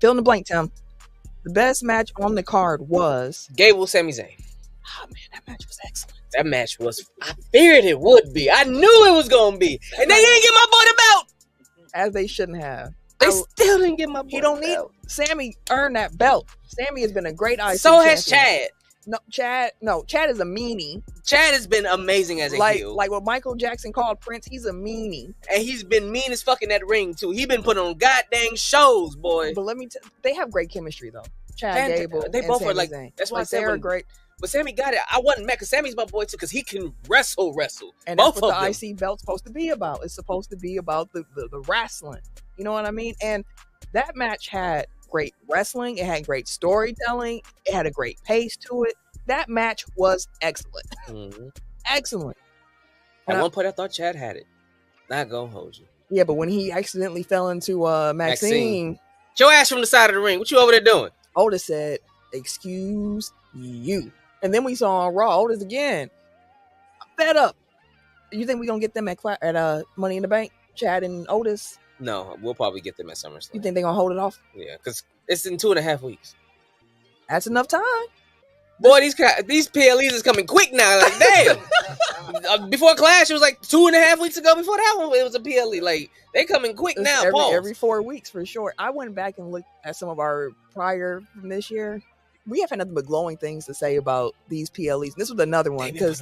Fill in the blank, Tim. The best match on the card was Gable, Sami Zayn. Oh man, that match was excellent. That match was. I feared it would be. I knew it was gonna be, and they didn't get my boy the belt. As they shouldn't have. They still didn't get my boy. He don't need. Sammy earned that belt. Sammy has been a great IC So has champion. Chad. Chad is a meanie. Chad has been amazing as a heel. Like what Michael Jackson called Prince, he's a meanie. And he's been mean as fuck in that ring, too. He been putting on goddamn shows, boy. But let me they have great chemistry, though. Chad Gable. They both Sami are like, Zayn. that's why I said they're great. But Sammy got it. I wasn't mad because Sammy's my boy, too, because he can wrestle. And both that's what of the IC belt's supposed to be about. It's supposed to be about the wrestling. You know what I mean? And that match had great wrestling. It had great storytelling. It had a great pace to it. That match was excellent. Mm-hmm. Excellent. At one point, I thought Chad had it. Not gonna hold you. Yeah, but when he accidentally fell into Maxine. Get your ass from the side of the ring. What you over there doing? Otis said, "Excuse you." And then we saw on Raw Otis again. I'm fed up. You think we're gonna get them at Money in the Bank? Chad and Otis? No, we'll probably get them at SummerSlam. You think they're gonna hold it off? Yeah, because it's in 2.5 weeks. That's enough time. Boy, these PLEs is coming quick now. Like, damn. Before Clash, it was like 2.5 weeks ago. Before that one, it was a PLE. Like, they coming quick now. Every 4 weeks for sure. I went back and looked at some of our prior from this year. We have had nothing but glowing things to say about these PLEs. And this was another one because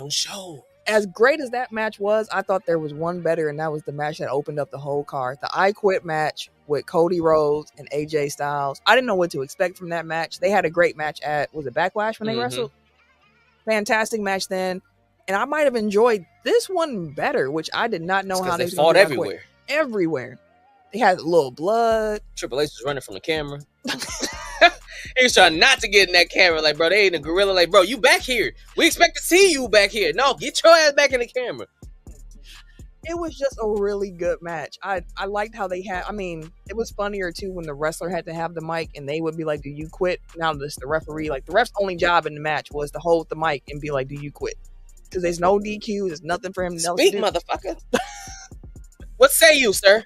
as great as that match was, I thought there was one better, and that was the match that opened up the whole card. The I Quit match with Cody Rhodes and AJ Styles. I didn't know what to expect from that match. They had a great match at, was it Backlash when they wrestled? Fantastic match then. And I might have enjoyed this one better, which I did not know how they fought everywhere. Everywhere. They had a little blood. Triple H was running from the camera. He was trying not to get in that camera. Like, bro, they ain't a gorilla. Like, bro, you back here. We expect to see you back here. No, get your ass back in the camera. It was just a really good match. I liked how they had, I mean, it was funnier too when the wrestler had to have the mic and they would be like, do you quit? Now this the referee, like the ref's only job in the match was to hold the mic and be like, do you quit? Because there's no DQ, there's nothing for him else to do. Speak, motherfucker. What say you, sir?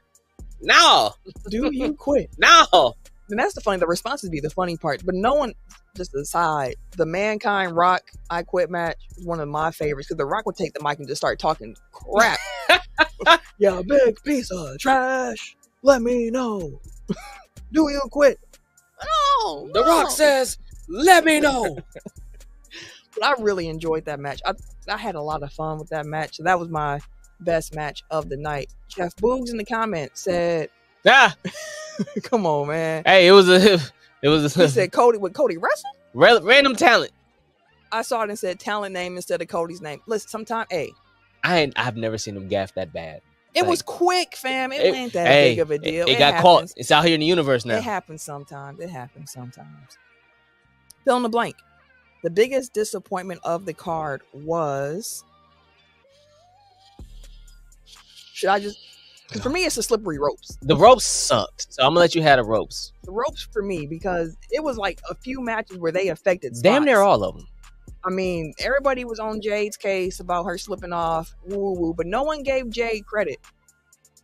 No. Do you quit? No. And that's the responses be the funny part. But no one, just aside, the Mankind Rock I Quit match is one of my favorites because the Rock would take the mic and just start talking crap. Yeah, big piece of trash. Let me know. Do you quit? No. The Rock says, let me know. But I really enjoyed that match. I had a lot of fun with that match. So that was my best match of the night. Jeff Boogs in the comments said, come on, man. Hey, it was a he said Cody wrestle? Random talent. I saw it and said talent name instead of Cody's name. Listen, sometimes, I've never seen him gaff that bad. It was quick, fam. It ain't that big of a deal. It got caught. It's out here in the universe now. It happens sometimes. Fill in the blank. The biggest disappointment of the card was. Should I just? Because for me, it's the slippery ropes. The ropes sucked, so I'm gonna let you have the ropes. The ropes for me because it was like a few matches where they affected spots. Damn near all of them. I mean, everybody was on Jade's case about her slipping off, woo, but no one gave Jade credit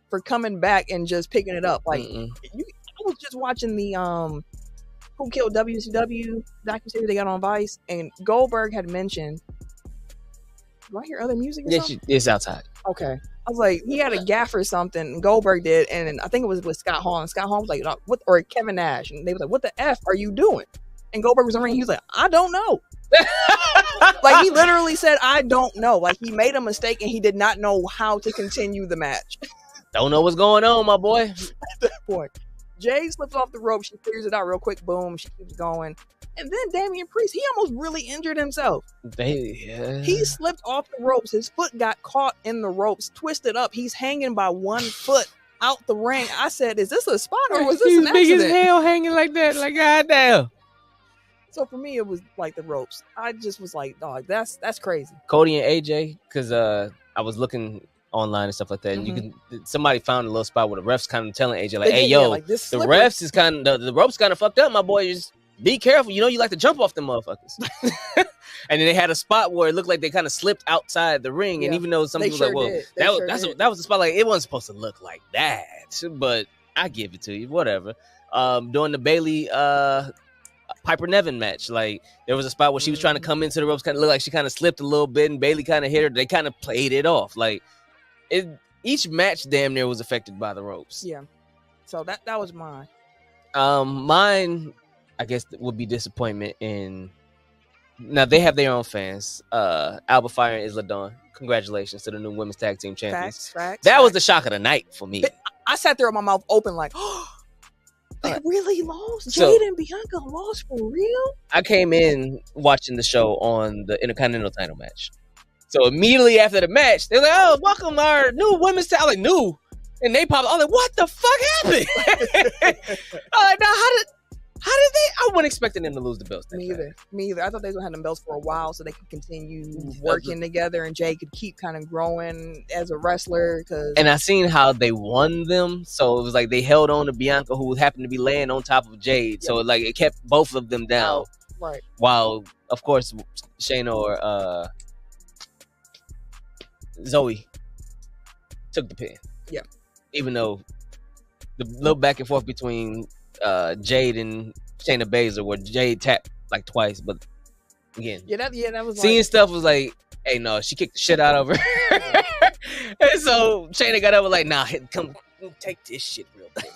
for coming back and just picking it up. Like, I was just watching the Who Killed WCW docuseries they got on Vice, and Goldberg had mentioned. Do I hear other music? Yeah, it's outside. Okay. I was like, he had a gaff or something. Goldberg did, and I think it was with Scott Hall. And Scott Hall was like, "What?" Or Kevin Nash, and they was like, "What the f are you doing?" And Goldberg was in the ring. He was like, "I don't know." Like he literally said, "I don't know." Like he made a mistake and he did not know how to continue the match. Don't know what's going on, my boy. At that point, Jade slips off the rope. She figures it out real quick. Boom. She keeps going. And then Damian Priest, he almost really injured himself. He slipped off the ropes. His foot got caught in the ropes, twisted up. He's hanging by one foot out the ring. I said, is this a spot or was this an accident? He's big as hell hanging like that. Like, goddamn. So for me, it was like the ropes. I just was like, dog, that's crazy. Cody and AJ, because I was looking online and stuff like that, and you can somebody found a little spot where the refs kind of telling AJ like, "Hey, yo, like the refs is kind of the ropes kind of fucked up, my boy. Just be careful. You know, you like to jump off them motherfuckers." And then they had a spot where it looked like they kind of slipped outside the ring, and even though some people were like, "Well, that was a spot like it wasn't supposed to look like that," but I give it to you, whatever. during the Bailey Piper Nevin match. Like there was a spot where she was trying to come into the ropes, kind of looked like she kind of slipped a little bit, and Bailey kind of hit her. They kind of played it off. Like each match damn near was affected by the ropes. Yeah. So that was mine. Mine, I guess, would be disappointment in. Now they have their own fans. Alba Fire and Isla Dawn. Congratulations to the new women's tag team champions. Facts. That was the shock of the night for me. I sat there with my mouth open like, oh, they really lost? Jade and Bianca lost for real? I came in watching the show on the Intercontinental title match. So immediately after the match, they're like, oh, welcome our new women's tag. I'm like, new? And they popped. I'm like, what the fuck happened? I'm like, now how did they? I wasn't expecting them to lose the belts. Me either. I thought they were gonna have them belts for a while so they could continue working together and Jay could keep kind of growing as a wrestler. And I seen how they won them, so it was like they held on to Bianca, who happened to be laying on top of Jade. So like it kept both of them down. Right. While of course Shayna or Zoe took the pin. Yeah. Even though the little back and forth between Jade and Shayna Baszler, where Jade tapped like twice, but again, that was seeing stuff was like, hey, no, she kicked the shit out of her, and so Shayna got up and like, nah, come take this shit real quick.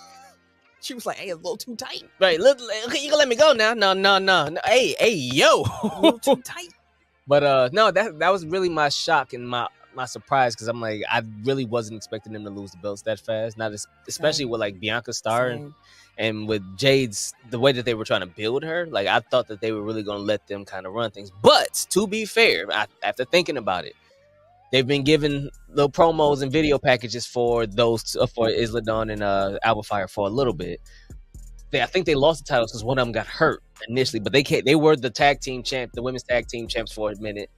She was like, hey, it's a little too tight. Right, you gonna let me go now? No. Hey, yo, a little too tight. But no, that was really my shock and my surprise, because I'm like, I really wasn't expecting them to lose the belts that fast. Not especially with like Bianca Star and with Jade's, the way that they were trying to build her. Like I thought that they were really going to let them kind of run things. But to be fair, after thinking about it, they've been given little promos and video packages for those for Isla Dawn and Alba Fire for a little bit. I think they lost the titles because one of them got hurt initially, but they were the tag team champ, the women's tag team champs for a minute.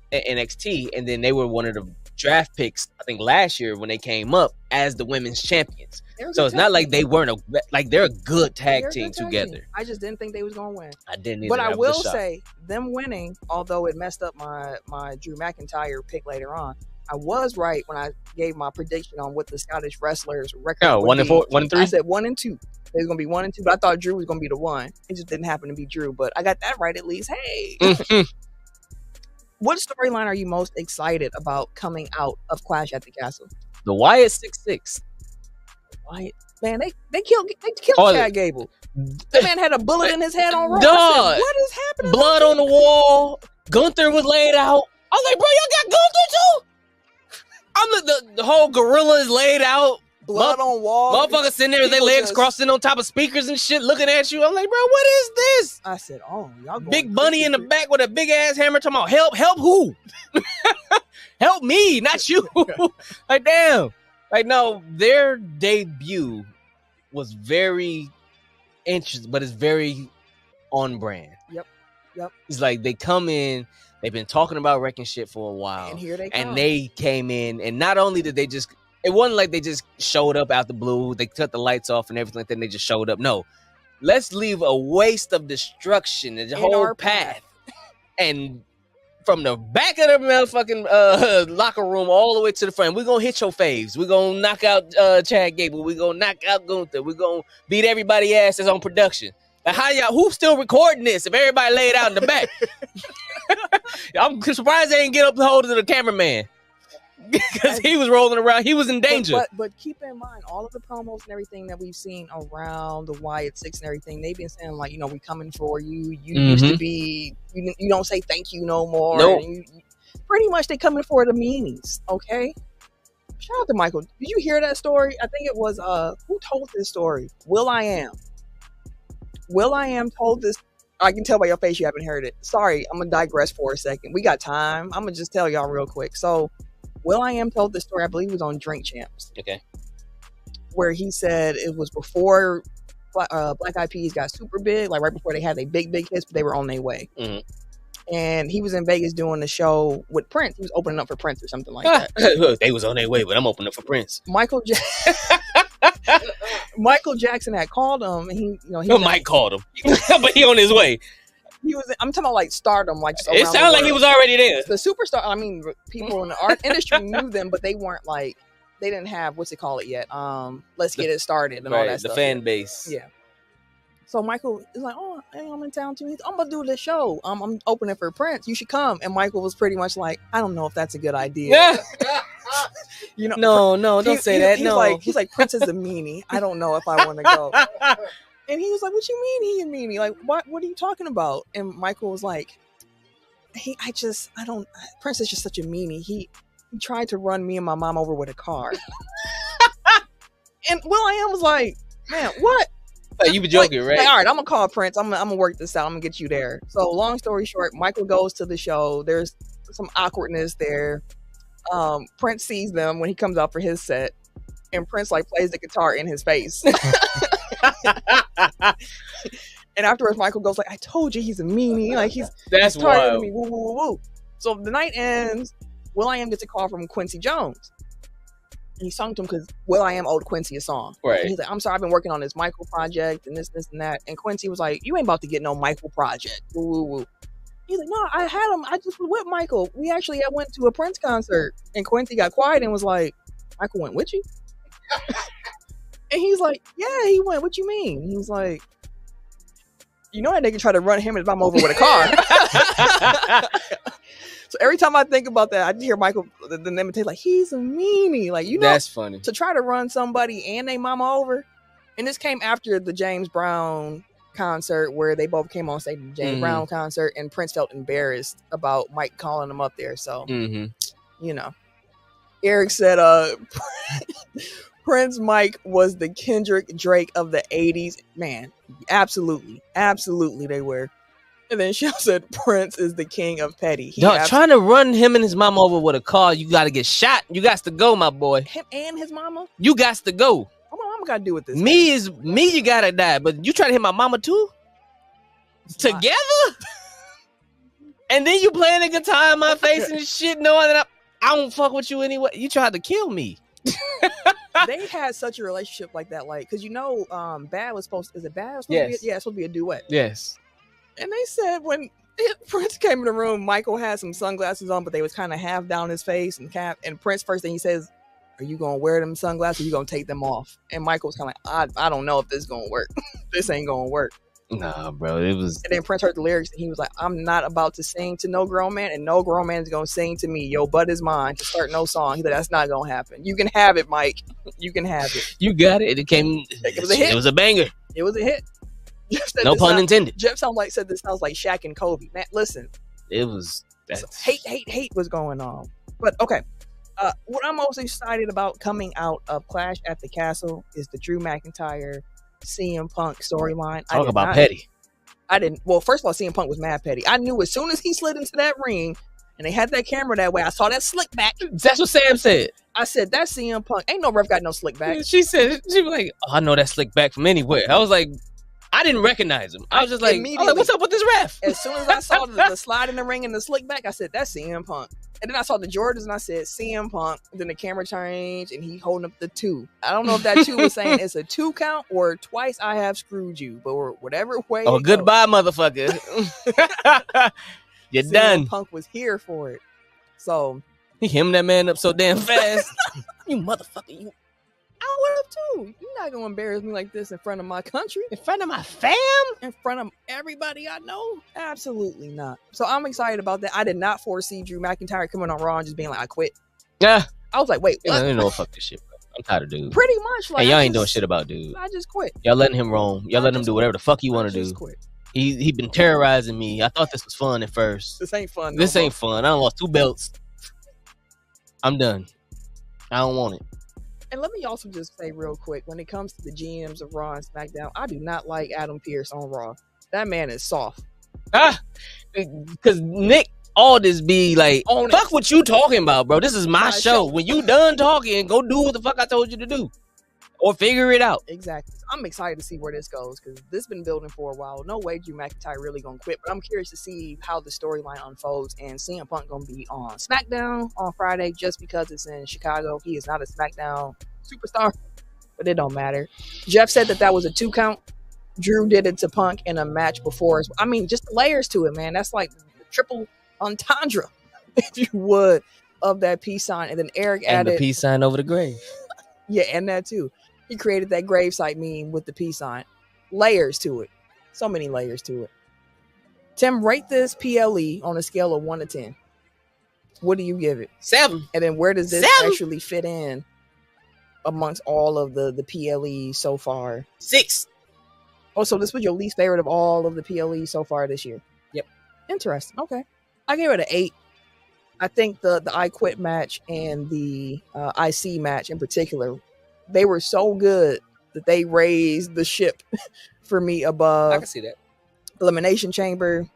NXT, and then they were one of the draft picks I think last year when they came up as the women's champions. So it's not like they weren't they're a good tag team together. I just didn't think they was gonna win. I didn't either. But I will say them winning, although it messed up my Drew McIntyre pick later on, I was right when I gave my prediction on what the Scottish wrestlers record. Oh, 1 and 4, 1 and 3. I said 1 and 2. It was gonna be 1 and 2, but I thought Drew was gonna be the one. It just didn't happen to be Drew, but I got that right at least. Hey. What storyline are you most excited about coming out of Clash at the Castle? The Wyatt 6-6. Wyatt, man, they killed Chad Gable. That man had a bullet in his head on Raw. Dog, what is happening? Blood on the wall. Gunther was laid out. I was like, bro, y'all got Gunther too? The whole gorilla is laid out. Blood on wall. Motherfuckers sitting there with their legs crossing on top of speakers and shit, looking at you. I'm like, bro, what is this? I said, oh, y'all going Big Bunny in the back with a big ass hammer talking about help who? Help me, not you. Like, damn. Like, no, their debut was very interesting, but it's very on brand. Yep. It's like they come in, they've been talking about wrecking shit for a while. And here they come. And they came in, and not only did they just, it wasn't like they just showed up out the blue, they cut the lights off and everything, then they just showed up. No. Let's leave a waste of destruction in the whole path. And from the back of the motherfucking locker room all the way to the front, we're going to hit your faves. We're going to knock out Chad Gable. We're going to knock out Gunther. We're going to beat everybody ass that's on production. Like, who's still recording this if everybody laid out in the back? I'm surprised they didn't get up the hold of the cameraman. Because he was rolling around. He was in danger. But keep in mind, all of the promos and everything that we've seen around the Wyatt 6 and everything, they've been saying, like, we coming for you. You used to be, you don't say thank you no more. Nope. Pretty much they coming for the meanies, okay? Shout out to Michael. Did you hear that story? I think it was, who told this story? Will.i.am. Will.i.am told this. I can tell by your face you haven't heard it. Sorry, I'm going to digress for a second. We got time. I'm going to just tell y'all real quick. So, Will.i.am told this story, I believe it was on Drink Champs. Okay. Where he said it was before Black Eyed Peas got super big, like right before they had their big hits, but they were on their way. Mm-hmm. And he was in Vegas doing the show with Prince. He was opening up for Prince or something like that. They was on their way, but I'm opening up for Prince. Michael Jackson had called him, and he Mike called him, but he on his way. I'm talking about like stardom, like just it sounded like he was already there. The superstar. I mean, people in the art industry knew them, but they weren't like they didn't have what's it called it yet. Let's get it started and all that stuff. The fan base. Yeah. So Michael is like, oh, hey, I'm in town too. I'm gonna do the show. I'm opening for Prince. You should come. And Michael was pretty much like, I don't know if that's a good idea. Yeah. You know, no, don't say that. He's like Prince is a meanie. I don't know if I want to go. And he was like, what you mean he a meanie? Like, what are you talking about? And Michael was like, Prince is just such a meanie. He tried to run me and my mom over with a car. And Will.i.am was like, man, what? Like, you be joking, right? Like, all right, I'm gonna call Prince. I'm gonna work this out. I'm gonna get you there. So long story short, Michael goes to the show. There's some awkwardness there. Prince sees them when he comes out for his set, and Prince like plays the guitar in his face. And afterwards, Michael goes like, "I told you he's a meanie. Like that's wild." Me. Woo, woo, woo. So the night ends. Will.i.am gets a call from Quincy Jones. And he sung to him because Will.i.am owed Quincy a song. Right. And he's like, I'm sorry, I've been working on this Michael project and this and that. And Quincy was like, you ain't about to get no Michael project. Woo, woo, woo. He's like, no, I had him. I just was with Michael. We actually went to a Prince concert. And Quincy got quiet and was like, Michael went with you? And he's like, yeah, he went. What you mean? And he's like, you know that nigga tried to run him and I'm over with a car. So every time I think about that, I just hear Michael the name like he's a meanie. Like, you know, that's funny. To try to run somebody and they mama over. And this came after the James Brown concert where they both came on stage at the James Brown concert, and Prince felt embarrassed about Mike calling him up there. So you know, Eric said Prince Mike was the Kendrick Drake of the 80s. Man, absolutely they were. And then she said Prince is the king of petty. Trying to run him and his mama over with a car, you got to get shot. You got to go, my boy. Him and his mama? You got to go. What my mama got to do with this? Me, you got to die. But you try to hit my mama too? Together? And then you playing the guitar in my face and shit, knowing that I don't fuck with you anyway. You tried to kill me. They had such a relationship like that. Like, because you know, Bad was supposed to, is it Bad? Yes. It's supposed to be a duet. Yes. And they said when Prince came in the room, Michael had some sunglasses on, but they was kind of half down his face and cap. And Prince, first thing he says, are you going to wear them sunglasses or you going to take them off? And Michael was kind of like, I don't know if this is going to work. This ain't going to work. Nah, bro, it was. And then Prince heard the lyrics and he was like, I'm not about to sing to no grown man and no grown man is going to sing to me. Yo, butt is mine to start no song. He said, that's not going to happen. You can have it, Mike. You can have it. You got it. It was a hit. It was a banger. It was a hit. No pun intended. Jeff said this sounds like Shaq and Kobe. Man, listen. It was hate was going on. But okay. What I'm most excited about coming out of Clash at the Castle is the Drew McIntyre CM Punk storyline. Talk about petty. Well, first of all, CM Punk was mad petty. I knew as soon as he slid into that ring and they had that camera that way, I saw that slick back. That's what Sam said. I said, that's CM Punk. Ain't no ref got no slick back. She was like, oh, I know that slick back from anywhere. I was like, I didn't recognize him. I was just like, what's up with this ref? As soon as I saw the slide in the ring and the slick back, I said, that's CM Punk. And then I saw the Jordans and I said, CM Punk. And then the camera changed and he holding up the 2. I don't know if that 2 was saying it's a 2 count or twice I have screwed you, but whatever way. Oh, goodbye, motherfucker. You're CM done. Punk was here for it. So he hemmed that man up so damn fast. You motherfucker, you. I would have too. You're not gonna embarrass me like this in front of my country, in front of my fam, in front of everybody I know. Absolutely not. So I'm excited about that. I did not foresee Drew McIntyre coming on Raw and just being like, I quit. Yeah. I was like, wait, what? I didn't know fuck this shit, bro. I'm tired of dude. Pretty much. Like, hey, y'all ain't doing shit about dude. I just quit. Y'all letting him roam. Y'all letting him do whatever the fuck you want to do. Quit. He been terrorizing me. I thought this was fun at first. This ain't fun. This ain't fun. I done lost 2 belts. I'm done. I don't want it. And let me also just say real quick, when it comes to the GMs of Raw and SmackDown, I do not like Adam Pearce on Raw. That man is soft. Because Nick Aldis be like, fuck what you talking about, bro. This is my show. When you done talking, go do what the fuck I told you to do. Or figure it out. Exactly. I'm excited to see where this goes because this has been building for a while. No way Drew McIntyre really gonna quit, but I'm curious to see how the storyline unfolds. And CM Punk gonna be on SmackDown on Friday just because it's in Chicago. He is not a SmackDown superstar, but it don't matter. Jeff said that was a 2 count. Drew did it to Punk in a match before. I mean, just the layers to it, man. That's like the triple entendre, if you would. of that peace sign, and then Eric and added the peace sign over the grave. Yeah, and that too. He created that gravesite meme with the peace sign. Layers to it. So many layers to it. Tim, rate this PLE on a scale of 1 to 10. What do you give it? 7. And then where does this actually fit in amongst all of the PLEs so far? 6. Oh, so this was your least favorite of all of the PLEs so far this year? Yep. Interesting. Okay. I gave it an 8. I think the I Quit match and the IC match in particular, they were so good that they raised the ship for me above. I can see that. Elimination Chamber.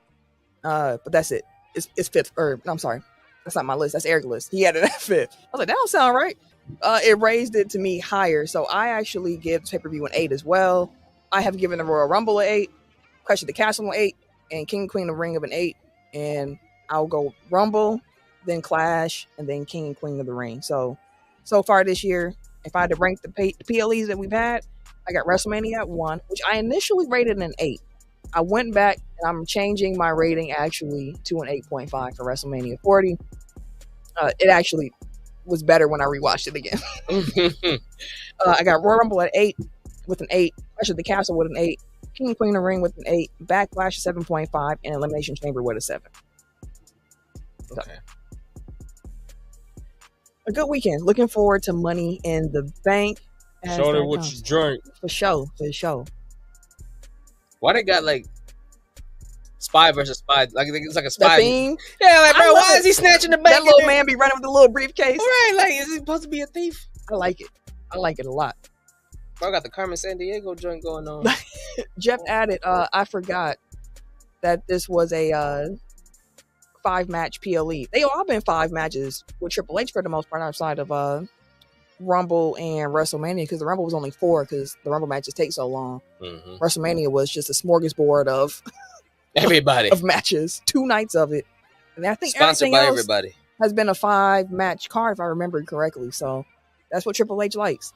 But that's it. It's fifth. Or I'm sorry. That's not my list. That's Eric's list. He had it at 5th. I was like, that don't sound right. It raised it to me higher. So I actually give pay-per-view an 8 as well. I have given the Royal Rumble an 8, Clash of the Castle an 8, and King and Queen of the Ring of an 8. And I'll go Rumble, then Clash, and then King and Queen of the Ring. So far this year, if I had to rank the PLEs that we've had, I got WrestleMania at 1, which I initially rated an 8. I went back and I'm changing my rating actually to an 8.5 for WrestleMania 40. It actually was better when I rewatched it again. I got Royal Rumble at 8 with an 8, Clash of the Castle with an 8, King and Queen of the Ring with an 8, Backlash 7.5, and Elimination Chamber with a 7. Okay. A good weekend. Looking forward to Money in the Bank. Show them what you drink. For sure. Why they got like spy versus spy? Like it's like a spy. The theme? Yeah, like bro, why is he snatching the bank? That little man be running with the little briefcase. Right, like is he supposed to be a thief? I like it. I like it a lot. Bro, I got the Carmen Sandiego joint going on. Jeff added, I forgot that this was a 5-match PLE. They all been 5 matches with Triple H for the most part outside of Rumble and WrestleMania, because the Rumble was only 4 because the Rumble matches take so long. Mm-hmm. WrestleMania was just a smorgasbord of everybody of matches, 2 nights of it, and I think sponsored by everybody has been a 5-match card if I remember correctly. So that's what Triple H likes.